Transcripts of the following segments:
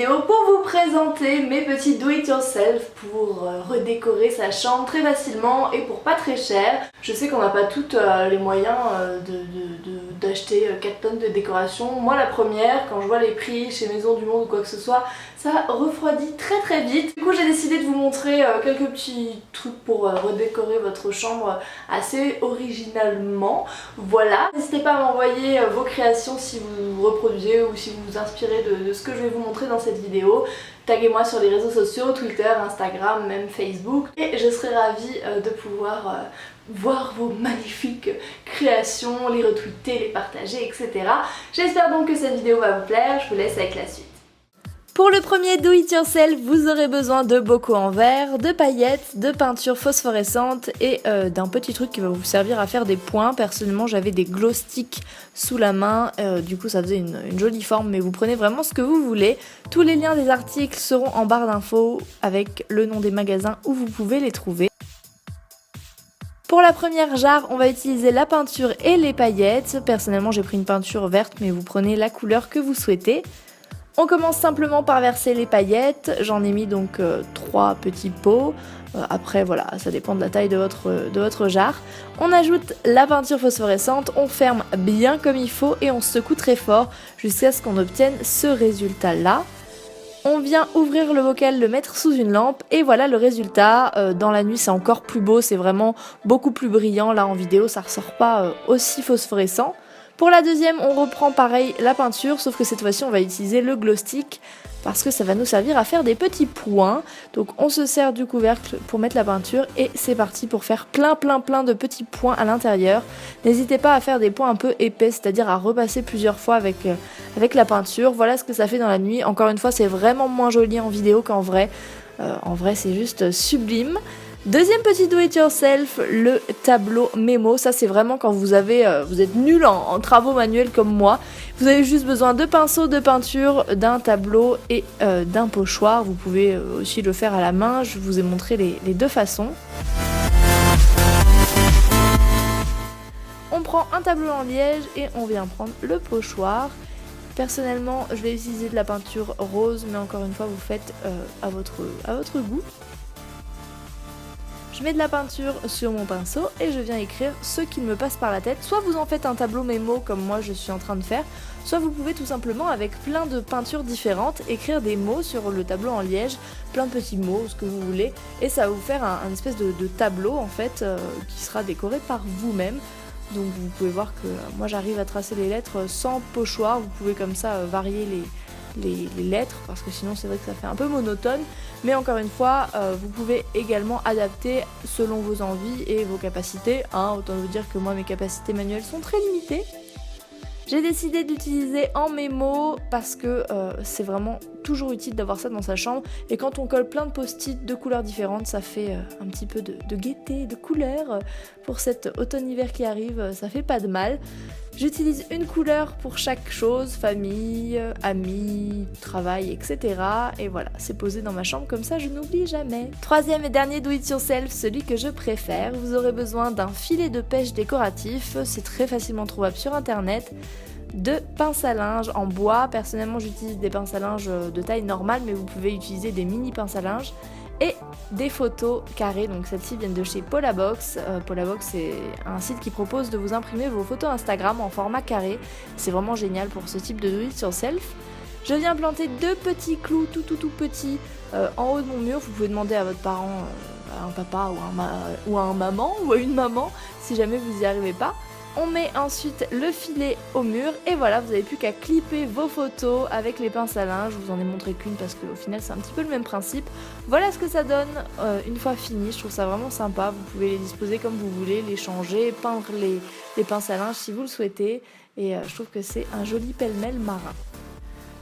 vidéo pour vous présenter mes petits do-it-yourself pour redécorer sa chambre très facilement et pour pas très cher. Je sais qu'on n'a pas toutes les moyens d'acheter 4 tonnes de décoration. Moi la première, quand je vois les prix chez Maison du Monde ou quoi que ce soit, ça refroidit très vite. Du coup j'ai décidé de vous montrer quelques petits trucs pour redécorer votre chambre assez originalement. Voilà, n'hésitez pas à m'envoyer vos créations si vous reproduisez ou si vous vous inspirez de ce que je vais vous montrer dans cette vidéo. Taguez-moi sur les réseaux sociaux, Twitter, Instagram, même Facebook, et je serai ravie de pouvoir voir vos magnifiques créations, les retweeter, les partager, etc. J'espère donc que cette vidéo va vous plaire, je vous laisse avec la suite. Pour le premier do it yourself, vous aurez besoin de bocaux en verre, de paillettes, de peinture phosphorescente et d'un petit truc qui va vous servir à faire des points. Personnellement j'avais des glow sticks sous la main, du coup ça faisait une jolie forme, mais vous prenez vraiment ce que vous voulez. Tous les liens des articles seront en barre d'infos avec le nom des magasins où vous pouvez les trouver. Pour la première jarre, on va utiliser la peinture et les paillettes. Personnellement j'ai pris une peinture verte, mais vous prenez la couleur que vous souhaitez. On commence simplement par verser les paillettes, j'en ai mis donc 3 petits pots, après voilà, ça dépend de la taille de votre jarre. On ajoute la peinture phosphorescente, on ferme bien comme il faut et on secoue très fort jusqu'à ce qu'on obtienne ce résultat là. On vient ouvrir le bocal, le mettre sous une lampe et voilà le résultat. Dans la nuit c'est encore plus beau, c'est vraiment beaucoup plus brillant, là en vidéo ça ressort pas aussi phosphorescent. Pour la deuxième, on reprend pareil la peinture, sauf que cette fois-ci on va utiliser le glow stick parce que ça va nous servir à faire des petits points. Donc on se sert du couvercle pour mettre la peinture et c'est parti pour faire plein de petits points à l'intérieur. N'hésitez pas à faire des points un peu épais, c'est-à-dire à repasser plusieurs fois avec la peinture. Voilà ce que ça fait dans la nuit. Encore une fois, c'est vraiment moins joli en vidéo qu'en vrai. En vrai, c'est juste sublime. Deuxième petit do-it-yourself, le tableau mémo. Ça c'est vraiment quand vous êtes nul en travaux manuels comme moi. Vous avez juste besoin de pinceaux, de peinture, d'un tableau et d'un pochoir. Vous pouvez aussi le faire à la main, je vous ai montré les deux façons. On prend un tableau en liège et on vient prendre le pochoir. Personnellement je vais utiliser de la peinture rose, mais encore une fois vous faites à votre goût. Je mets de la peinture sur mon pinceau et je viens écrire ce qui me passe par la tête. Soit vous en faites un tableau mémo comme moi je suis en train de faire, soit vous pouvez tout simplement avec plein de peintures différentes écrire des mots sur le tableau en liège, plein de petits mots, ce que vous voulez, et ça va vous faire un espèce de tableau en fait qui sera décoré par vous-même. Donc vous pouvez voir que moi j'arrive à tracer les lettres sans pochoir, vous pouvez comme ça varier les lettres parce que sinon c'est vrai que ça fait un peu monotone, mais encore une fois vous pouvez également adapter selon vos envies et vos capacités, hein. Autant vous dire que moi mes capacités manuelles sont très limitées. J'ai décidé d'utiliser en mémo parce que c'est vraiment toujours utile d'avoir ça dans sa chambre, et quand on colle plein de post-it de couleurs différentes ça fait un petit peu de gaieté, de couleur pour cet automne-hiver qui arrive, ça fait pas de mal. J'utilise une couleur pour chaque chose, famille, amis, travail, etc. Et voilà, c'est posé dans ma chambre comme ça je n'oublie jamais. Troisième et dernier do it yourself, celui que je préfère, vous aurez besoin d'un filet de pêche décoratif, c'est très facilement trouvable sur internet. De pinces à linge en bois, personnellement j'utilise des pinces à linge de taille normale, mais vous pouvez utiliser des mini pinces à linge. Et des photos carrées, donc celles-ci viennent de chez Polabox. Polabox c'est un site qui propose de vous imprimer vos photos Instagram en format carré. C'est vraiment génial pour ce type de do it yourself. Je viens planter 2 petits clous tout petits en haut de mon mur. Vous pouvez demander à votre parent, à un papa ou à un maman ou à une maman si jamais vous n'y arrivez pas. On met ensuite le filet au mur et voilà, vous n'avez plus qu'à clipper vos photos avec les pinces à linge. Je vous en ai montré qu'une parce qu'au final c'est un petit peu le même principe. Voilà ce que ça donne une fois fini, je trouve ça vraiment sympa. Vous pouvez les disposer comme vous voulez, les changer, peindre les pinces à linge si vous le souhaitez, et je trouve que c'est un joli pêle-mêle marin.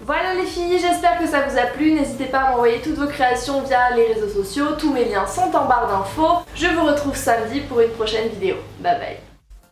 Voilà les filles, j'espère que ça vous a plu. N'hésitez pas à m'envoyer toutes vos créations via les réseaux sociaux, tous mes liens sont en barre d'infos. Je vous retrouve samedi pour une prochaine vidéo. Bye bye.